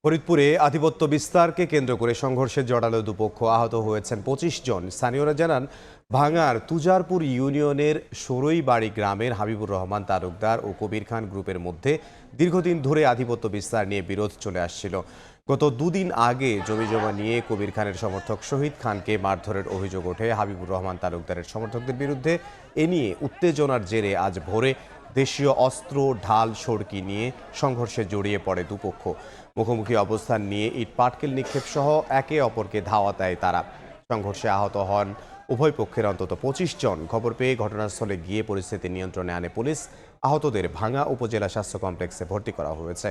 ফরিদপুরে আধিপত্য বিস্তারকে কেন্দ্র করে সংঘর্ষে জড়ালো দুপক্ষ, আহত হয়েছেন 25 জন। স্থানীয়রা জানান, ভাঙার তুজারপুর ইউনিয়নের সরইবাড়ি গ্রামের হাবিবুর রহমান তালুকদার ও কবির খান গ্রুপের মধ্যে দীর্ঘদিন ধরে আধিপত্য বিস্তার নিয়ে বিরোধ চলে আসছিল। গত 2 দিন আগে জমিজমা নিয়ে কবির খানের সমর্থক শহীদ খানকে মারধরের অভিযোগ ওঠে হাবিবুর রহমান তালুকদারের সমর্থকদের বিরুদ্ধে। এ নিয়ে উত্তেজনার জেরে আজ ভোরে দেশীয় অস্ত্র, ঢাল, সড়কি নিয়ে সংঘর্ষে জড়িয়ে পড়ে দুপক্ষ। মুখোমুখি অবস্থান নিয়ে ইট পাটকেল নিক্ষেপ সহ একে অপরকে ধাওয়া দেয় তারা। সংঘর্ষে আহত হন উভয় পক্ষের অন্তত 25 জন। খবর পেয়ে ঘটনাস্থলে গিয়ে পরিস্থিতি নিয়ন্ত্রণে আনে পুলিশ। আহতদের ভাঙা উপজেলা স্বাস্থ্য কমপ্লেক্সে ভর্তি করা হয়েছে।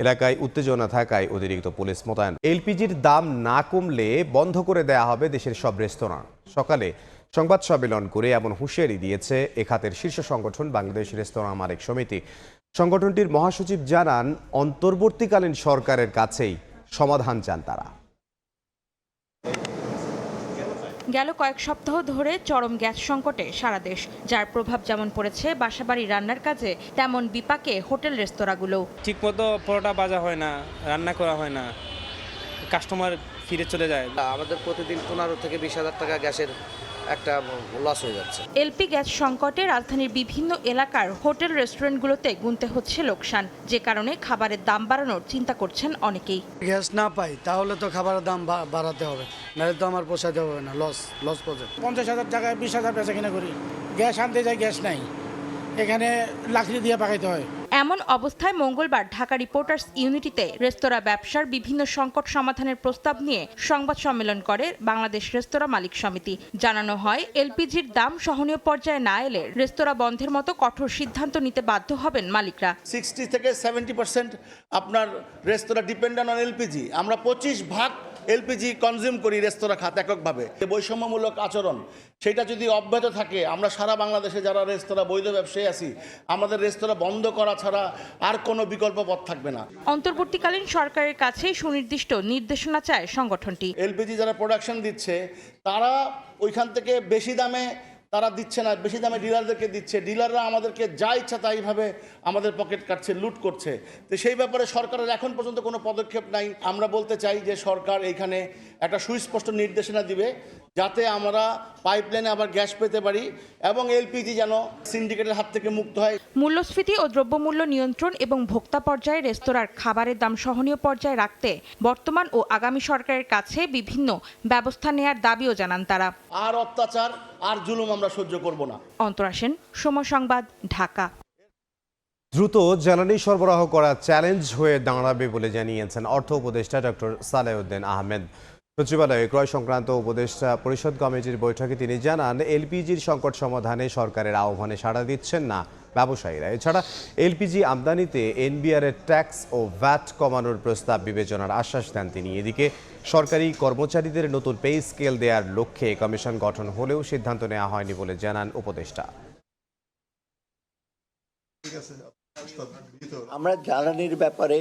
এলাকায় উত্তেজনা থাকায় অতিরিক্ত পুলিশ মোতায়েন। এলপিজির দাম না কমলে বন্ধ করে দেয়া হবে দেশের সব রেস্তোরাঁ। সকালে সংবাদ সম্মেলন করে এমন হুঁশিয়ারি দিয়েছে এ খাতের শীর্ষ সংগঠন বাংলাদেশ রেস্তোরাঁ মালিক সমিতি। সংগঠনটির মহাসচিব জানান, অন্তর্বর্তীকালীন সরকারের কাছেই সমাধান চান তারা। গেল কয়েক সপ্তাহ ধরে চরম গ্যাস সংকটে সারা দেশ, যার প্রভাব যেমন পড়েছে বাসাবাড়ি রান্নার কাজে, তেমন বিপাকে হোটেল রেস্তোরাঁগুলো। ঠিকমতো পরোটা ভাজা হয় না, রান্না করা হয় না, কাস্টমার ফিরে চলে যায়। আমাদের প্রতিদিন 15 থেকে 20,000 টাকা গ্যাসের একটা লস হয়ে যাচ্ছে। এলপি গ্যাস সংকটে রাজধানীর বিভিন্ন এলাকার হোটেল রেস্টুরেন্টগুলোতে গুনতে হচ্ছে লোকসান, যে কারণে খাবারের দাম বাড়ানোর চিন্তা করছেন অনেকেই। গ্যাস না পাই তাহলে তো খাবারের দাম বাড়াতে হবে, নাহলে তো আমার পোষাতে হবে না, লস প্রজেক্ট। 50,000 টাকায় 20,000 বেচা কিনা করি, গ্যাস আনতে যাই গ্যাস নাই, এখানে লাকড়ি দিয়ে পাকাইতে হয়। এমন অবস্থায় মঙ্গলবার ঢাকা রিপোর্টার্স ইউনিটিতে রেস্তোরাঁ ব্যবসার বিভিন্ন সংকট সমাধানের প্রস্তাব নিয়ে সংবাদ সম্মেলন করে বাংলাদেশ রেস্তোরাঁ মালিক সমিতি। জানানো হয়, এলপিজির দাম সহনীয় পর্যায়ে না এলে রেস্তোরাঁ বন্ধের মতো কঠোর সিদ্ধান্ত নিতে বাধ্য হবেন মালিকরা। 60 থেকে 70% আপনার রেস্তোরাঁ ডিপেন্ডেন্ট অন এলপিজি। আমরা 25% এলপিজি কনজিউম করি রেস্তোরাঁ খাত এককভাবে। বৈষম্যমূলক আচরণ সেটা যদি অব্যাহত থাকে, আমরা সারা বাংলাদেশে যারা রেস্তোরাঁ বৈধ ব্যবসায়ী আছি, আমাদের রেস্তোরাঁ বন্ধ করা ছাড়া আর কোনো বিকল্প পথ থাকবে না। অন্তর্বর্তীকালীন সরকারের কাছে সুনির্দিষ্ট নির্দেশনা চায় সংগঠনটি। এলপিজি যারা প্রোডাকশন দিচ্ছে তারা ওইখান থেকে বেশি দামে তারা দিচ্ছে না, বেশি দামে ডিলারদেরকে দিচ্ছে। ডিলাররা আমাদেরকে যা ইচ্ছা তাইভাবে আমাদের পকেট কাটছে, লুট করছে। তো সেই ব্যাপারে সরকারের এখন পর্যন্ত কোনো পদক্ষেপ নাই। আমরা বলতে চাই যে সরকার এইখানে একটা সুস্পষ্ট নির্দেশনা দিবে, যাতে আমরা পাইপলাইনে আবার গ্যাস পেতে পারি এবং এলপিজি যেন সিন্ডিকেটের হাত থেকে মুক্ত হয়। মূল্যস্ফীতি ও দ্রব্যমূল্য নিয়ন্ত্রণ এবং ভোক্তা পর্যায়ে রেস্তোরাঁর খাবারের দাম সহনীয় পর্যায়ে রাখতে বর্তমান ও আগামী সরকারের কাছে বিভিন্ন ব্যবস্থা নেয়ার দাবিও জানান তারা। আর অত্যাচার আর জুলুম আমরা সহ্য করব না। অন্তরা সেন, সময় সংবাদ, ঢাকা। দ্রুত জ্বালানি সরবরাহ করা চ্যালেঞ্জ হয়ে দাঁড়াবে বলে জানিয়েছেন অর্থ উপদেষ্টা ডক্টর সালেউদ্দিন আহমেদ। সচিবালয়ে ক্রয় সংক্রান্ত উপদেষ্টা পরিষদ কমিটির বৈঠকে তিনি জানান, এলপিজির সংকট সমাধানে সরকারের আহ্বানে সাড়া দিচ্ছেন না ব্যবসায়ীরা। এছাড়া এলপিজি আমদানিতে এনবিআরের ট্যাক্স ও ভ্যাট কমানোর প্রস্তাব বিবেচনার আশ্বাস দেন তিনি। এদিকে সরকারি কর্মচারীদের নতুন পে স্কেল দেওয়ার লক্ষ্যে কমিশন গঠন হলেও সিদ্ধান্ত নেওয়া হয়নি বলে জানান উপদেষ্টা। আমরা জ্বালানির ব্যাপারে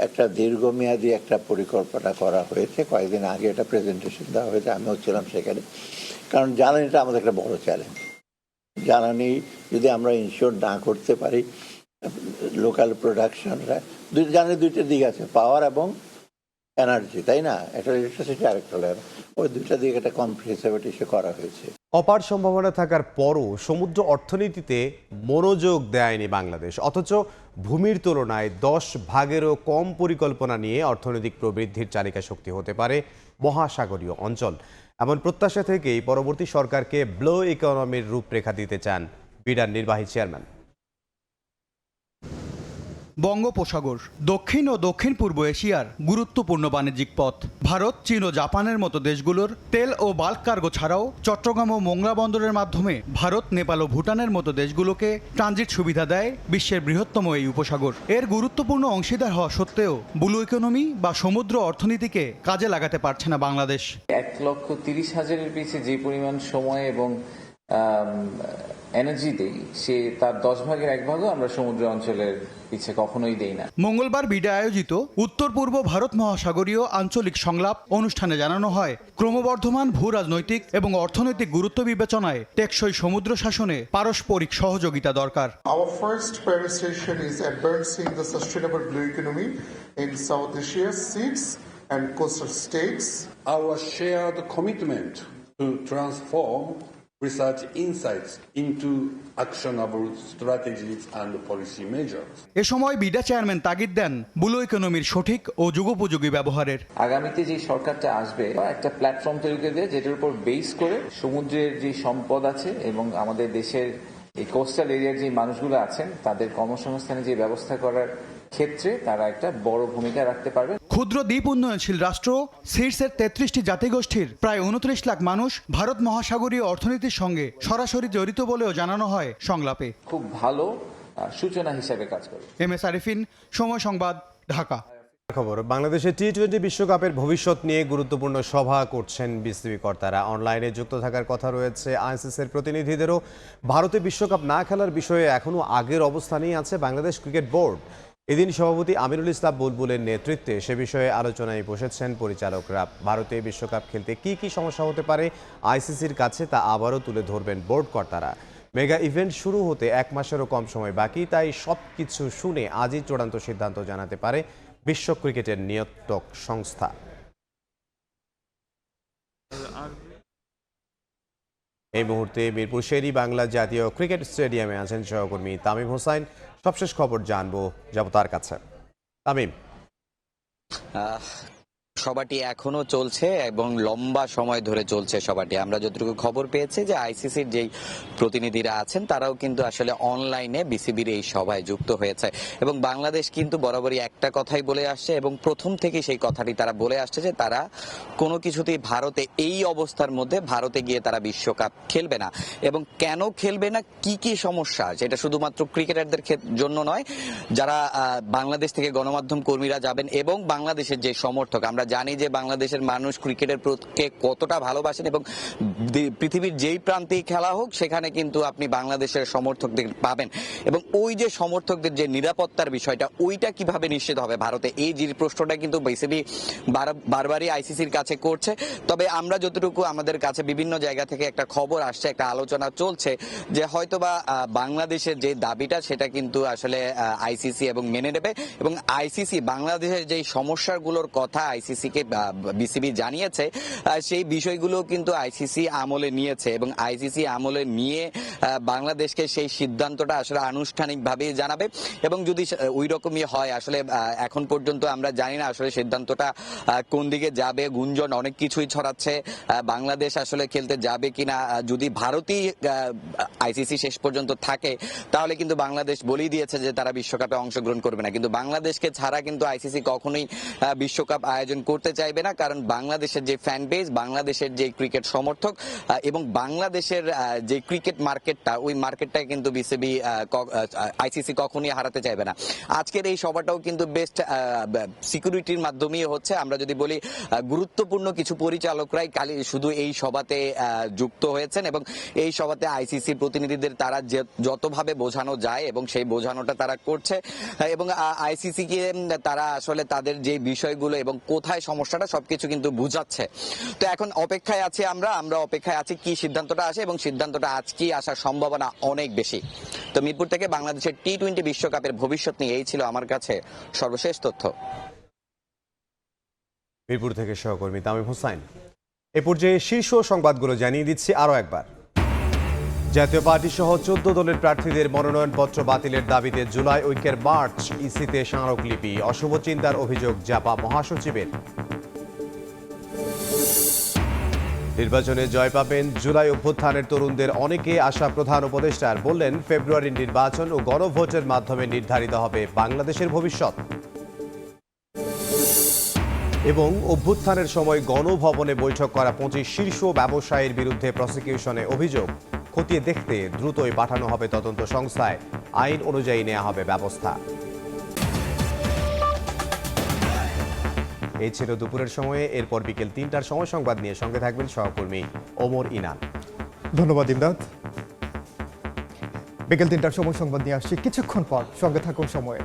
একটা দীর্ঘমেয়াদী একটা পরিকল্পনা করা হয়েছে। কয়েকদিন আগে একটা প্রেজেন্টেশন দেওয়া হয়েছে, আমিও ছিলাম সেখানে। কারণ জ্বালানিটা আমাদের একটা বড় চ্যালেঞ্জ। জ্বালানি যদি আমরা ইনশিওর না করতে পারি, লোকাল প্রোডাকশনরা জ্বালানির দুইটা দিক আছে, পাওয়ার এবং এনার্জি, তাই না? একটা ইলেকট্রিসিটি আরেকটা লেয়ার, ওই দুইটা দিকে একটা কম্প্রিহেন্সিভ ইস্যু করা হয়েছে। অপার সম্ভাবনা থাকার পরও সমুদ্র অর্থনীতিতে মনোযোগ দেয়নি বাংলাদেশ। অথচ ভূমির তুলনায় 10 ভাগেরও কম পরিকল্পনা নিয়ে অর্থনৈতিক প্রবৃদ্ধির চালিকা শক্তি হতে পারে মহাসাগরীয় অঞ্চল। এমন প্রত্যাশা থেকেই পরবর্তী সরকারকে ব্লু ইকোনমির রূপরেখা দিতে চান বিডার নির্বাহী চেয়ারম্যান। বঙ্গোপসাগর দক্ষিণ ও দক্ষিণ পূর্ব এশিয়ার গুরুত্বপূর্ণ বাণিজ্যিক পথ। ভারত, চীন ও জাপানের মতো দেশগুলোর তেল ও বাল্ক কার্গো ছাড়াও চট্টগ্রাম ও মোংলা বন্দরের মাধ্যমে ভারত, নেপাল ও ভুটানের মতো দেশগুলোকে ট্রানজিট সুবিধা দেয় বিশ্বের বৃহত্তম এই উপসাগর। এর গুরুত্বপূর্ণ অংশীদার হওয়া সত্ত্বেও ব্লু ইকোনমি বা সমুদ্র অর্থনীতিকে কাজে লাগাতে পারছে না বাংলাদেশ। 1,30,000-এর পিছিয়ে যে পরিমাণ সময় এবং এনার্জি দেই, সে তার 10 ভাগের 1 ভাগও আমরা সমুদ্র অঞ্চলের পিছে কখনোই দেই না। মঙ্গলবার বিডা আয়োজিত উত্তর পূর্ব ভারত মহাসাগরীয় আঞ্চলিক সংলাপ অনুষ্ঠানে জানানো হয়, ক্রমবর্ধমান ভূ রাজনৈতিক এবং অর্থনৈতিক গুরুত্ব বিবেচনায় টেকসই সমুদ্র শাসনে পারস্পরিক সহযোগিতা দরকার। Our first presentation is advancing the sustainable blue economy in South Asia, seas and coastal states. Our shared commitment to transform research insights into actionable strategies and policy measures. এ সময় বিডা চেয়ারম্যান তাগিদ then blue ইকোনমির সঠিক ও যুগোপযোগী ব্যবহারের। আগামীতে যে সরকারটা আসবে একটা platform তৈরি করে দেয়, যেটার উপর বেস করে সমুদ্রের যে সম্পদ আছে এবং আমাদের দেশের এই কোস্টাল এরিয়ার যে মানুষগুলো আছেন তাদের কর্মসংস্থানের যে ব্যবস্থা করার ক্ষেত্রে তারা একটা বড় ভূমিকা রাখতে পারবে। ক্ষুদ্র দ্বীপ উন্নয়নশীল রাষ্ট্র সিডসের 33টি জাতিগোষ্ঠীর প্রায় 29 লাখ মানুষ ভারত মহাসাগরীয় অর্থনীতির সঙ্গে সরাসরি জড়িত বলেও জানানো হয় সংলাপে। খুব ভালো সূচনা হিসেবে কাজ করে। MS আরিফিন, সময় সংবাদ, ঢাকা। খবর, বাংলাদেশে টি-20 বিশ্বকাপের ভবিষ্যৎ নিয়ে গুরুত্বপূর্ণ সভা করছেন বিসিবি কর্তারা। অনলাইনে যুক্ত থাকার কথা রয়েছে আইসিসির প্রতিনিধিদেরও। ভারতে বিশ্বকাপ না খেলার বিষয়ে এখনও আগের অবস্থানেই আছে বাংলাদেশ ক্রিকেট বোর্ড। এদিন সভাপতি আমিনুল ইসলাম বুলবুলের নেতৃত্বে সে বিষয়ে আলোচনায় বসেছেন পরিচালকরা। ভারতে বিশ্বকাপ খেলতে কি কি সমস্যা হতে পারে আইসিসির কাছে তা আবারও তুলে ধরবেন বোর্ড কর্তারা। মেগা ইভেন্ট শুরু হতে 1 মাসেরও কম সময় বাকি, তাই সবকিছু শুনে আজই চূড়ান্ত সিদ্ধান্ত জানাতে পারে বিশ্ব ক্রিকেটের নিয়ন্ত্রক সংস্থা। এই মুহূর্তে মিরপুর শেরি বাংলা জাতীয় ক্রিকেট স্টেডিয়ামে আছেন সহকর্মী তামিম হোসাইন। সবশেষ খবর জানবো, যাব তার কাছে। তামিম, সভাটি এখনো চলছে এবং লম্বা সময় ধরে চলছে সভাটি। আমরা যতটুকু খবর পেয়েছি যে আইসিসির যেই প্রতিনিধিরা আছেন তারাও কিন্তু আসলে অনলাইনে বিসিবির এই সভায় যুক্ত হয়েছে এবং বাংলাদেশ কিন্তু বরাবরই একটা কথাই বলে আসছে এবং প্রথম থেকে সেই কথাটি তারা বলে আসছে যে তারা কোনো কিছুতেই ভারতে এই অবস্থার মধ্যে ভারতে গিয়ে তারা বিশ্বকাপ খেলবে না। এবং কেন খেলবে না, কি কি সমস্যা, সেটা শুধুমাত্র ক্রিকেটারদের জন্য নয়, যারা বাংলাদেশ থেকে গণমাধ্যম কর্মীরা যাবেন এবং বাংলাদেশের যে সমর্থক, আমরা জানি যে বাংলাদেশের মানুষ ক্রিকেটের প্রতি কতটা ভালোবাসেন এবং পৃথিবীর যেই প্রান্তেই খেলা হোক সেখানে কিন্তু আপনি বাংলাদেশের সমর্থকদের পাবেন এবং ওই যে সমর্থকদের যে নিরাপত্তার বিষয়টা ওইটা কিভাবে নিশ্চিত হবে ভারতে, এই যে প্রশ্নটা কিন্তু বিসিবি বারবারই আইসিসির কাছে করছে। তবে আমরা যতটুকু আমাদের কাছে বিভিন্ন জায়গা থেকে একটা খবর আসছে, একটা আলোচনা চলছে যে হয়তোবা বাংলাদেশের যে দাবিটা সেটা কিন্তু আসলে আইসিসি এবং মেনে নেবে এবং আইসিসি বাংলাদেশের যে সমস্যাগুলোর কথা আইসিসিকে বিসিবি জানিয়েছে সেই বিষয়গুলো কিন্তু আইসিসি আমলে নিয়েছে এবং আইসিসি আমলে নিয়ে বাংলাদেশকে সেই সিদ্ধান্তটা আসলে আনুষ্ঠানিকভাবে জানাবে এবং যদি ওই রকমই হয়, আসলে এখন পর্যন্ত আমরা জানি না আসলে সিদ্ধান্তটা কোন দিকে যাবে। গুঞ্জন অনেক কিছুই ছড়াচ্ছে, বাংলাদেশ আসলে খেলতে যাবে কিনা। যদি ভারতই আইসিসি শেষ পর্যন্ত থাকে তাহলে কিন্তু বাংলাদেশ বলেই দিয়েছে যে তারা বিশ্বকাপে অংশগ্রহণ করবে না, কিন্তু বাংলাদেশকে ছাড়া কিন্তু আইসিসি কখনোই বিশ্বকাপ আয়োজন করতে চাইবে না, কারণ বাংলাদেশের যে ফ্যান বেস, বাংলাদেশের যে ক্রিকেট সমর্থক এবং বাংলাদেশের যে ক্রিকেট মার্কেটটা, ওই মার্কেটটা কিন্তু বিসিবি আইসিসি কখনোই হারাতে চাইবে না। আজকের এই সভাটাও কিন্তু বেস্ট সিকিউরিটির মাধ্যমেই হচ্ছে। আমরা যদি বলি গুরুত্বপূর্ণ কিছু পরিচালকরাই শুধু এই সভাতে যুক্ত হয়েছেন এবং এই সভাতে আইসিসি প্রতিনিধিদের তারা যতভাবে বোঝানো যায় এবং সেই বোঝানোটা তারা করছে এবং আইসিসি কে তারা আসলে তাদের যে বিষয়গুলো এবং কোথায় সমস্যাটা সবকিছু কিন্তু বুঝাচ্ছে। তো এখন অপেক্ষায় আছি আমরা অপেক্ষায় আছি কি সিদ্ধান্তটা আসে এবং সিদ্ধান্তটা আজকেই আসার সম্ভাবনা অনেক বেশি। তো মিরপুর থেকে বাংলাদেশের টি-20 বিশ্বকাপের ভবিষ্যৎ নিয়ে এই ছিল আমার কাছে সর্বশেষ তথ্য। মিরপুর থেকে সহকর্মী তামিম হোসাইন। এ পর্যায়ে শীর্ষ সংবাদগুলো জানিয়ে দিচ্ছি আরও একবার। জাতীয় পার্টি সহ 14 দলের প্রার্থীদের মনোনয়নপত্র বাতিলের দাবিতে জুলাই ঐক্যের মার্চ, ইসিতে স্মারকলিপি, অশুভ চিন্তার অভিযোগ জাপা মহাসচিবের। নির্বাচনে জয় পাবেন জুলাই অভ্যুত্থানের তরুণদের অনেকে আশা প্রধান উপদেষ্টার বললেন, ফেব্রুয়ারির নির্বাচন ও গণভোটের মাধ্যমে নির্ধারিত হবে বাংলাদেশের ভবিষ্যৎ। এবং অভ্যুত্থানের সময় গণভবনে বৈঠক করা 25 শীর্ষ ব্যবসায়ীর বিরুদ্ধে প্রসিকিউশনে অভিযোগ খতিয়ে দেখতে দ্রুতই পাঠানো হবে তদন্ত সংস্থায়, আইন অনুযায়ী নেওয়া হবে ব্যবস্থা। এই ছিল দুপুরের সময়ে। এরপর বিকেল 3টার সময় সংবাদ নিয়ে সঙ্গে থাকবেন সহকর্মী ওমর ইনান। ধন্যবাদ ইমদাদ। বিকেল 3টার সময় সংবাদ নিয়ে আসছি কিছুক্ষণ পর, সঙ্গে থাকুন সময়ে।